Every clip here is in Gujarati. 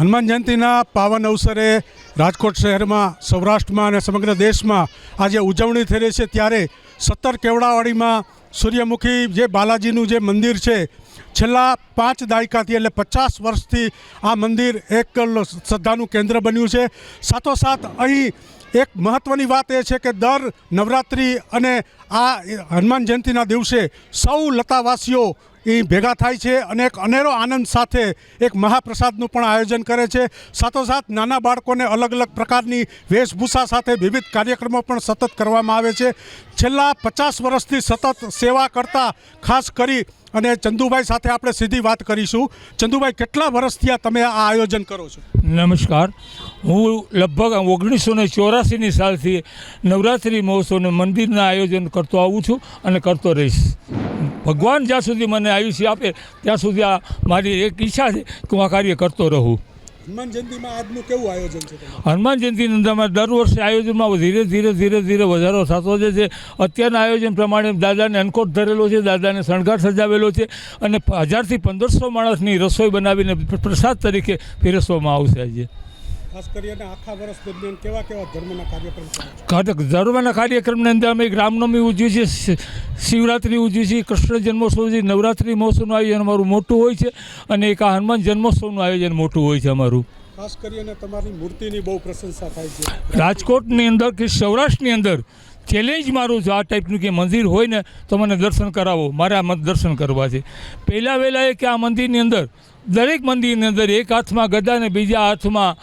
હનુમાન જયંતિના પાવન અવસરે રાજકોટ શહેરમાં, સૌરાષ્ટ્રમાં અને સમગ્ર દેશમાં આજે ઉજવણી થઈ રહી છે, ત્યારે 17 કેવડાવાડીમાં સૂર્યમુખી જે બાલાજીનું જે મંદિર છે, છેલ્લા 5 દાયકાથી એટલે 50 વર્ષથી આ મંદિર એક શ્રદ્ધાનું કેન્દ્ર બન્યું છે। સાથોસાથ અહીં એક મહત્ત્વની વાત એ છે કે દર નવરાત્રિ અને આ હનુમાન જયંતિના દિવસે સૌ લતાવાસીઓ એ ભેગા થાય છે અને એક અનેરો આનંદ સાથે એક મહાપ્રસાદનું પણ આયોજન કરે છે। સાથોસાથ નાના બાળકોને અલગ અલગ પ્રકારની વેશભૂષા સાથે વિવિધ કાર્યક્રમો પણ સતત કરવામાં આવે છે। છેલ્લા 50 વર્ષથી સતત સેવા કરતા ખાસ કરી અને ચંદુભાઈ સાથે આપણે સીધી વાત કરીશું। ચંદુભાઈ, કેટલા વર્ષથી આ તમે આ આયોજન કરો છો? નમસ્કાર, હું લગભગ 1984ની સાલથી નવરાત્રિ મહોત્સવને મંદિરના આયોજન કરતો આવું છું અને કરતો રહીશ। ભગવાન જ્યાં સુધી મને આયુષ્ય આપે ત્યાં સુધી આ મારી એક ઈચ્છા છે કે હું આ કાર્ય કરતો રહું। હનુમાન જયંતિમાં આજનું કેવું આયોજન છે? હનુમાન જયંતિની અંદરમાં દર વર્ષે આયોજનમાં ધીરે ધીરે વધારો થતો જાય છે। અત્યારના આયોજન પ્રમાણે દાદાને અનકોટ ધરેલો છે, દાદાને શણગાર સજાવેલો છે અને 1000 થી 1500 માણસની રસોઈ બનાવીને પ્રસાદ તરીકે પીરસવામાં આવશે। આજે ખાસ કરીને આખા વર્ષ દરમિયાન કેવા ધર્મના કાર્યક્રમ કરો છો? ધર્મના કાર્યક્રમની અંદર અમે રામનવમી ઉજવીએ છીએ, શિવરાત્રિ ઉજવીએ છીએ, કૃષ્ણ જન્મોત્સવ છે, નવરાત્રિ મહોત્સવનું આયોજન અમારું મોટું હોય છે અને એક આ હનુમાન જન્મોત્સવનું આયોજન મોટું હોય છે અમારું। ખાસ કરીને તમારી મૂર્તિની બહુ પ્રશંસા થાય છે રાજકોટની અંદર કે સૌરાષ્ટ્રની અંદર। ચેલેન્જ મારું છું આ ટાઈપનું કે મંદિર હોય ને તો મને દર્શન કરાવો, મારે આ દર્શન કરવા છે। પહેલાં વહેલા એ કે આ મંદિરની અંદર, દરેક મંદિરની અંદર એક હાથમાં ગદા ને બીજા હાથમાં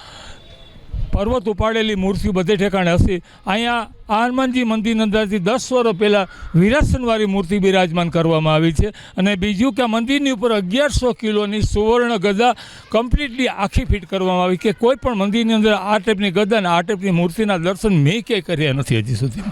પર્વત ઉપાડેલી મૂર્તિ બધે ઠેકાણે હશે। અહીંયા આ હનુમાનજી મંદિરની અંદરથી 10 વર્ષ પહેલાં વિરાસનવાળી મૂર્તિ બિરાજમાન કરવામાં આવી છે અને બીજું કે આ મંદિરની ઉપર 1100 કિલોની સુવર્ણ ગદા કમ્પ્લીટલી આખી ફિટ કરવામાં આવી કે કોઈ પણ મંદિરની અંદર આ ટાઈપની ગદા અને આ ટાઈપની મૂર્તિના દર્શન મેં ક્યાંય કર્યા નથી હજી સુધી।